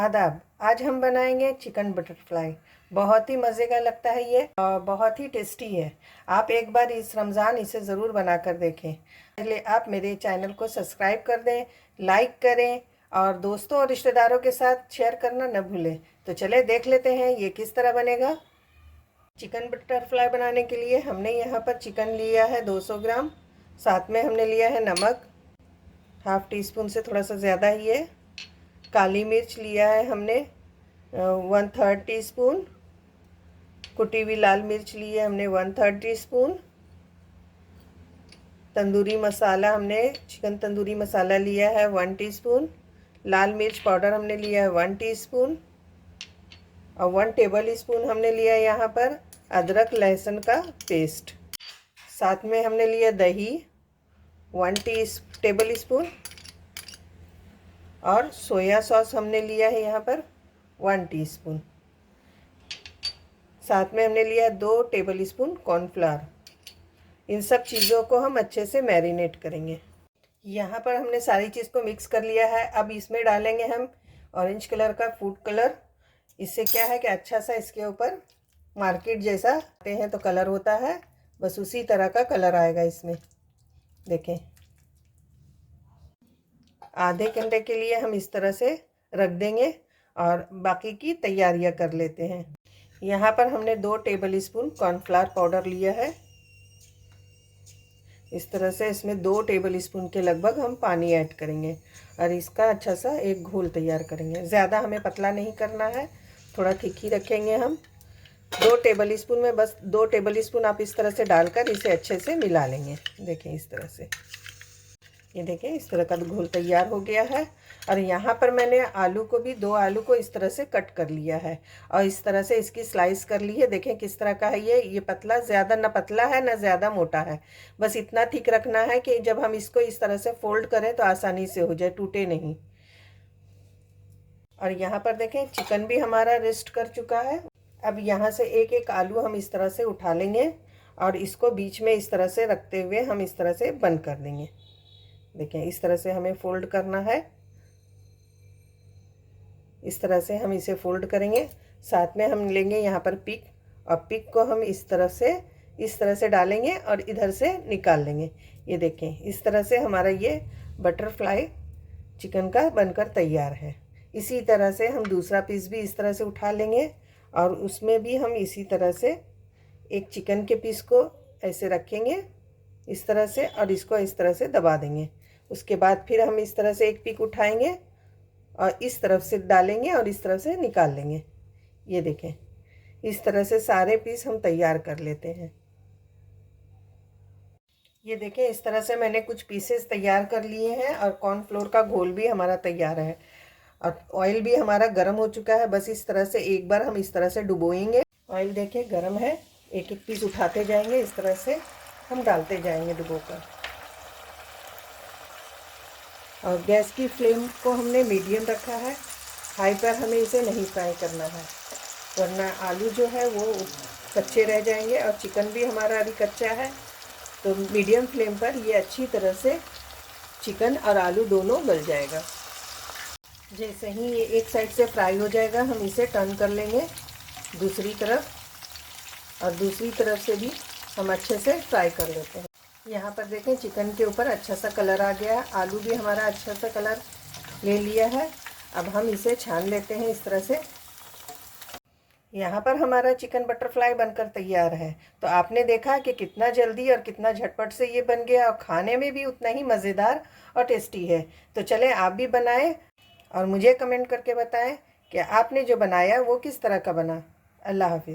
आदाब। आज हम बनाएंगे चिकन बटरफ्लाई। बहुत ही मज़े का लगता है ये और बहुत ही टेस्टी है। आप एक बार इस रमज़ान इसे ज़रूर बना कर देखें। पहले आप मेरे चैनल को सब्सक्राइब कर दें, लाइक करें और दोस्तों और रिश्तेदारों के साथ शेयर करना न भूलें। तो चले देख लेते हैं ये किस तरह बनेगा। चिकन बटरफ्लाई बनाने के लिए हमने यहाँ पर चिकन लिया है 200 ग्राम। साथ में हमने लिया है नमक, हाफ़ टी स्पून से थोड़ा सा ज़्यादा ही है। काली मिर्च लिया है हमने 1/3 टीस्पून। कुटी हुई लाल मिर्च ली है हमने 1/3 टीस्पून। तंदूरी मसाला हमने चिकन तंदूरी मसाला लिया है 1 टीस्पून। लाल मिर्च पाउडर हमने लिया है 1 टीस्पून और 1 टेबल स्पून हमने लिया है यहाँ पर अदरक लहसुन का पेस्ट। साथ में हमने लिया दही 1 टेबल स्पून और सोया सॉस हमने लिया है यहाँ पर 1 टीस्पून। साथ में हमने लिया 2 टेबल स्पून कॉर्नफ्लावर। इन सब चीज़ों को हम अच्छे से मैरिनेट करेंगे। यहाँ पर हमने सारी चीज़ को मिक्स कर लिया है। अब इसमें डालेंगे हम ऑरेंज कलर का फूड कलर। इससे क्या है कि अच्छा सा इसके ऊपर मार्केट जैसा आते हैं तो कलर होता है, बस उसी तरह का कलर आएगा इसमें। देखें, आधे घंटे के लिए हम इस तरह से रख देंगे और बाकी की तैयारियां कर लेते हैं। यहाँ पर हमने 2 टेबल स्पून कॉर्नफ्लावर पाउडर लिया है। इस तरह से इसमें 2 टेबल स्पून के लगभग हम पानी ऐड करेंगे और इसका अच्छा सा एक घोल तैयार करेंगे। ज़्यादा हमें पतला नहीं करना है, थोड़ा थिक ही रखेंगे हम। 2 टेबल स्पून में बस 2 टेबल स्पून आप इस तरह से डालकर इसे अच्छे से मिला लेंगे। देखें इस तरह से, ये देखें इस तरह का घोल तैयार हो गया है। और यहाँ पर मैंने आलू को भी 2 आलू को इस तरह से कट कर लिया है और इस तरह से इसकी स्लाइस कर ली है। देखें किस तरह का है ये पतला, ज़्यादा ना पतला है ना ज़्यादा मोटा है, बस इतना थिक रखना है कि जब हम इसको इस तरह से फोल्ड करें तो आसानी से हो जाए, टूटे नहीं। और यहाँ पर देखें चिकन भी हमारा रेस्ट कर चुका है। अब यहाँ से एक एक आलू हम इस तरह से उठा लेंगे और इसको बीच में इस तरह से रखते हुए हम इस तरह से बंद कर देंगे। देखें इस तरह से हमें फोल्ड करना है, इस तरह से हम इसे फोल्ड करेंगे। साथ में हम लेंगे यहाँ पर पिक और पिक को हम इस तरह से डालेंगे और इधर से निकाल लेंगे। ये देखें इस तरह से हमारा ये बटरफ्लाई चिकन का बनकर तैयार है। इसी तरह से हम दूसरा पीस भी इस तरह से उठा लेंगे और उसमें भी हम इसी तरह से एक चिकन के पीस को ऐसे रखेंगे इस तरह से और इसको इस तरह से दबा देंगे। उसके बाद फिर हम इस तरह से एक पिक उठाएंगे और इस तरफ से डालेंगे और इस तरफ से निकाल लेंगे। ये देखें इस तरह से सारे पीस हम तैयार कर लेते हैं। ये देखें इस तरह से मैंने कुछ पीसेस तैयार कर लिए हैं और कॉर्नफ्लोर का घोल भी हमारा तैयार है और ऑयल भी हमारा गर्म हो चुका है। बस इस तरह से एक बार हम इस तरह से डुबोएंगे। ऑयल देखिए गर्म है, एक एक पीस उठाते जाएंगे, इस तरह से हम डालते जाएंगे डुबोकर। और गैस की फ्लेम को हमने मीडियम रखा है, हाई पर हमें इसे नहीं फ्राई करना है वरना आलू जो है वो कच्चे रह जाएंगे और चिकन भी हमारा अभी कच्चा है। तो मीडियम फ्लेम पर ये अच्छी तरह से चिकन और आलू दोनों गल जाएगा। जैसे ही ये एक साइड से फ्राई हो जाएगा हम इसे टर्न कर लेंगे दूसरी तरफ और दूसरी तरफ से भी हम अच्छे से फ्राई कर लेते हैं। यहाँ पर देखें चिकन के ऊपर अच्छा सा कलर आ गया, आलू भी हमारा अच्छा सा कलर ले लिया है। अब हम इसे छान लेते हैं इस तरह से। यहाँ पर हमारा चिकन बटरफ्लाई बनकर तैयार है। तो आपने देखा कि कितना जल्दी और कितना झटपट से ये बन गया और खाने में भी उतना ही मज़ेदार और टेस्टी है। तो चलें आप भी बनाएं और मुझे कमेंट करके बताएं कि आपने जो बनाया वो किस तरह का बना। अल्लाह हाफिज़।